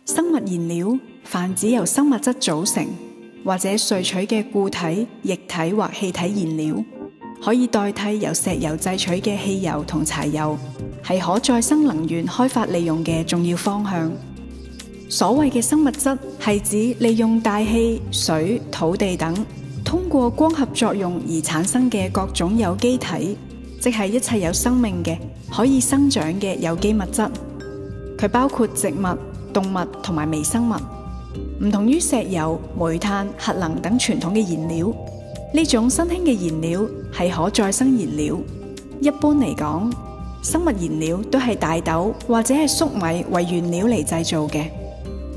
生物燃料泛指由生物質組成或者萃取嘅固體、液體或氣體燃料，可以代替由石油製取嘅汽油同柴油，係可再生能源開發利用嘅重要方向。所謂嘅生物質係指利用大氣、水、土地等通過光合作用而產生嘅各種有機體，即係一切有生命嘅、可以生長嘅有機物質。佢包括植物、動物同埋微生物，唔同於石油、煤炭、核能等傳統嘅燃料。呢種新興嘅燃料係可再生燃料。一般嚟講，生物燃料都係大豆或者係粟米為原料嚟製造嘅。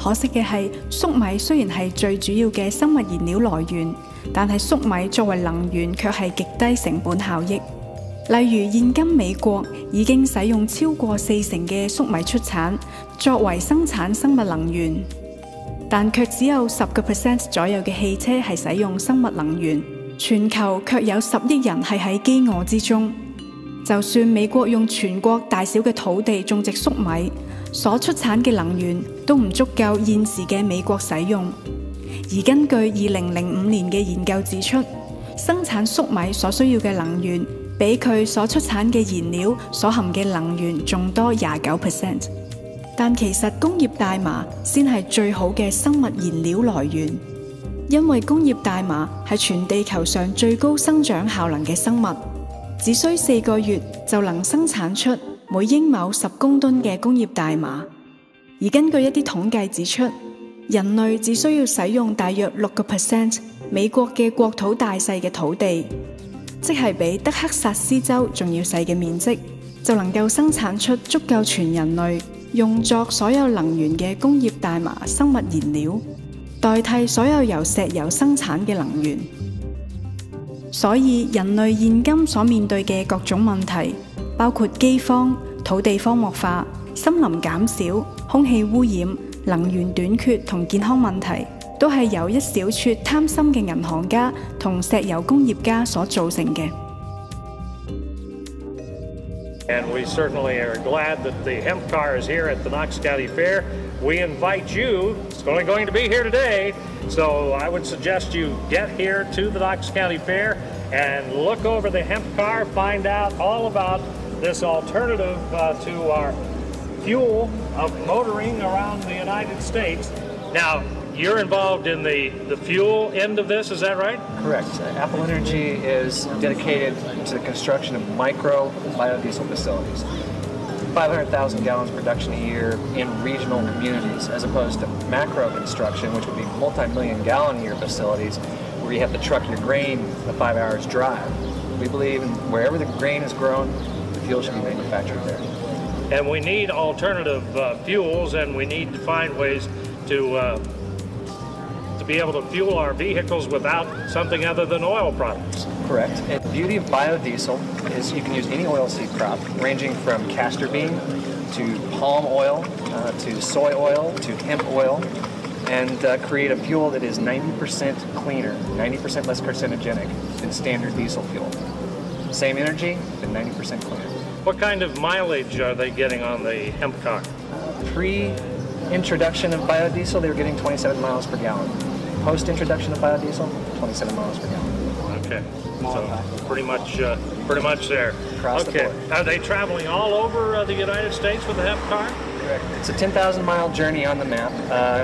可惜嘅係，粟米雖然係最主要嘅生物燃料來源，但係粟米作為能源卻係極低成本效益。例如現今美國已經使用超過40%嘅粟米出產作為生產生物能源，但卻只有10% 左右嘅汽車係使用生物能源。全球卻有10億人係喺飢餓之中。就算美國用全國大小嘅土地種植粟米，所出產嘅能源都唔足夠現時嘅美國使用。而根據2005年嘅研究指出，生產粟米所需要嘅能源比佢所出產嘅燃料所含嘅能源仲多29%。但其實工業大麻先係最好嘅生物燃料來源，因為工業大麻係全地球上最高生長效能嘅生物，只需4個月就能生產出每英畝10公噸嘅工業大麻。而根據一啲統計指出，人類只需要使用大約6% 美國嘅國土大細嘅土地，即係比德克薩斯州仲要細嘅面積，就能夠生產出足夠全人類用作所有能源嘅工業大麻生物燃料，代替所有由石油生產嘅能源。所以人類現今所面對嘅各種問題，包括饑荒、土地荒漠化、森林減少、空氣污染、能源短缺同健康問題，都係由一小撮貪心嘅銀行家同石油工業家所造成嘅。And we certainly are glad that the hemp car is here at the Knox County Fair. We invite you, it's only going to be here today, so I would suggest you get here to the Knox County Fair and look over the hemp car, find out all about this alternative to our fuel of motoring around the United States. Now, you're involved in the fuel end of this, is that right? Correct. Apple Energy is dedicated to the construction of micro biodiesel facilities. 500,000 gallons production a year in regional communities, as opposed to macro construction, which would be multi-million gallon a year facilities where you have to truck your grain a 5 hours drive. We believe in wherever the grain is grown, the fuel should be manufactured there. And we need alternative fuels, and we need to find ways to be able to fuel our vehicles without something other than oil products. Correct. And the beauty of biodiesel is you can use any oilseed crop, ranging from castor bean to palm oil to soy oil to hemp oil, and create a fuel that is 90% cleaner, 90% less carcinogenic than standard diesel fuel. Same energy, but 90% cleaner. What kind of mileage are they getting on the hemp car? Pre-introduction of biodiesel, they were getting 27 miles per gallon. Post-introduction of biodiesel, 27 miles per gallon. Okay, so pretty much there. Across the board. Are they traveling all over the United States with the hemp car? Correct. It's a 10,000-mile journey on the map,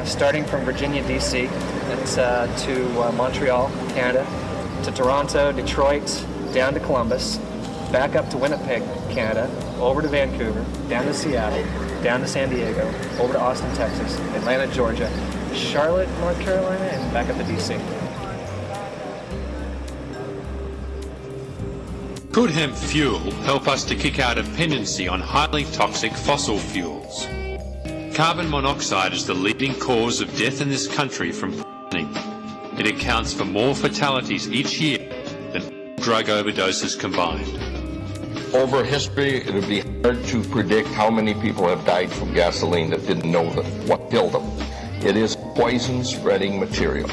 starting from Virginia, D.C., to Montreal, Canada, to Toronto, Detroit, down to Columbus, back up to Winnipeg, Canada, over to Vancouver, down to Seattle, down to San Diego, over to Austin, Texas, Atlanta, Georgia, Charlotte, North Carolina, and back up to D.C. Could hemp fuel help us to kick our dependency on highly toxic fossil fuels? Carbon monoxide is the leading cause of death in this country from burning. It accounts for more fatalities each year than drug overdoses combined. Over history, it would be hard to predict how many people have died from gasoline that didn't know what killed them. It is poison-spreading material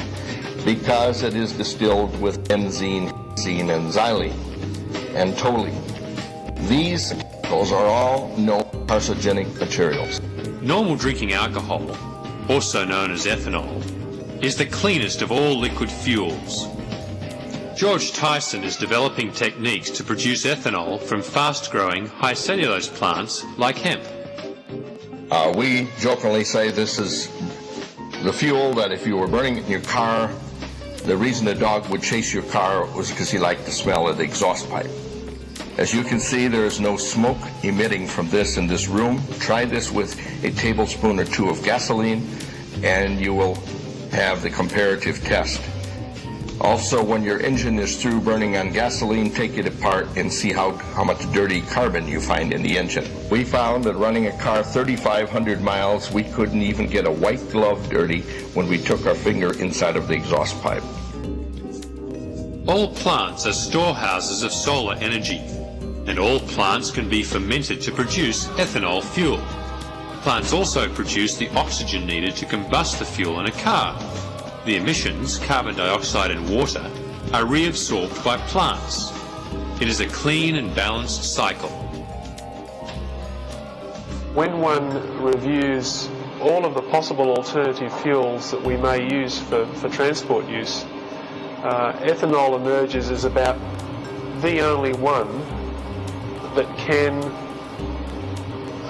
because it is distilled with benzene, hexene, and xylene, and toluene. These chemicals are all known carcinogenic materials. Normal drinking alcohol, also known as ethanol, is the cleanest of all liquid fuels. George Tyson is developing techniques to produce ethanol from fast-growing, high cellulose plants like hemp. We jokingly say this is the fuel that if you were burning it in your car, the reason a dog would chase your car was because he liked the smell of the exhaust pipe. As you can see, there is no smoke emitting from this in this room. Try this with a tablespoon or two of gasoline, and you will have the comparative test. Also, when your engine is through burning on gasoline, take it apart and see how much dirty carbon you find in the engine. We found that running a car 3,500 miles, we couldn't even get a white glove dirty when we took our finger inside of the exhaust pipe. All plants are storehouses of solar energy, and all plants can be fermented to produce ethanol fuel. Plants also produce the oxygen needed to combust the fuel in a car. The emissions, carbon dioxide and water, are reabsorbed by plants. It is a clean and balanced cycle. When one reviews all of the possible alternative fuels that we may use for transport use, ethanol emerges as about the only one that can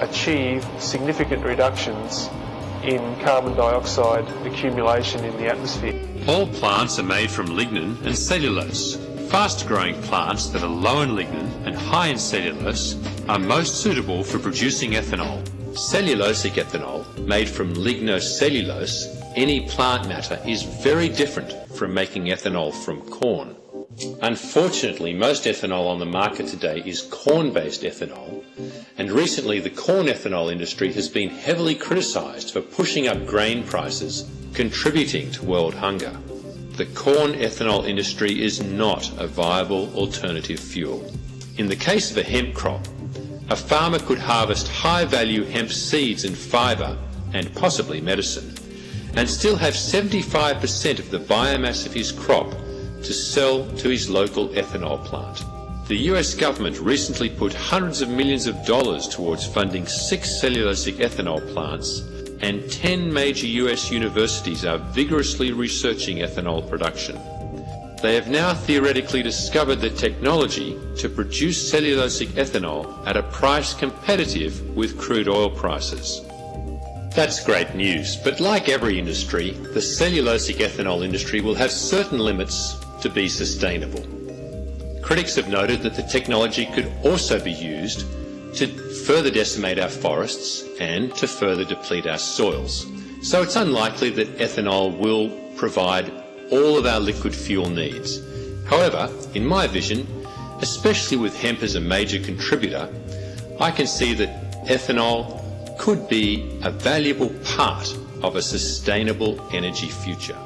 achieve significant reductions in carbon dioxide accumulation in the atmosphere. All plants are made from lignin and cellulose. Fast-growing plants that are low in lignin and high in cellulose are most suitable for producing ethanol. Cellulosic ethanol, made from lignocellulose, any plant matter, is very different from making ethanol from corn. Unfortunately, most ethanol on the market today is corn-based ethanol, and recently the corn ethanol industry has been heavily criticised for pushing up grain prices, contributing to world hunger. The corn ethanol industry is not a viable alternative fuel. In the case of a hemp crop, a farmer could harvest high-value hemp seeds and fibre, and possibly medicine, and still have 75% of the biomass of his crop to sell to his local ethanol plant. The US government recently put hundreds of millions of dollars towards funding 6 cellulosic ethanol plants, and 10 major US universities are vigorously researching ethanol production. They have now theoretically discovered the technology to produce cellulosic ethanol at a price competitive with crude oil prices. That's great news, but like every industry, the cellulosic ethanol industry will have certain limits to be sustainable. Critics have noted that the technology could also be used to further decimate our forests and to further deplete our soils. So it's unlikely that ethanol will provide all of our liquid fuel needs. However, in my vision, especially with hemp as a major contributor, I can see that ethanol could be a valuable part of a sustainable energy future.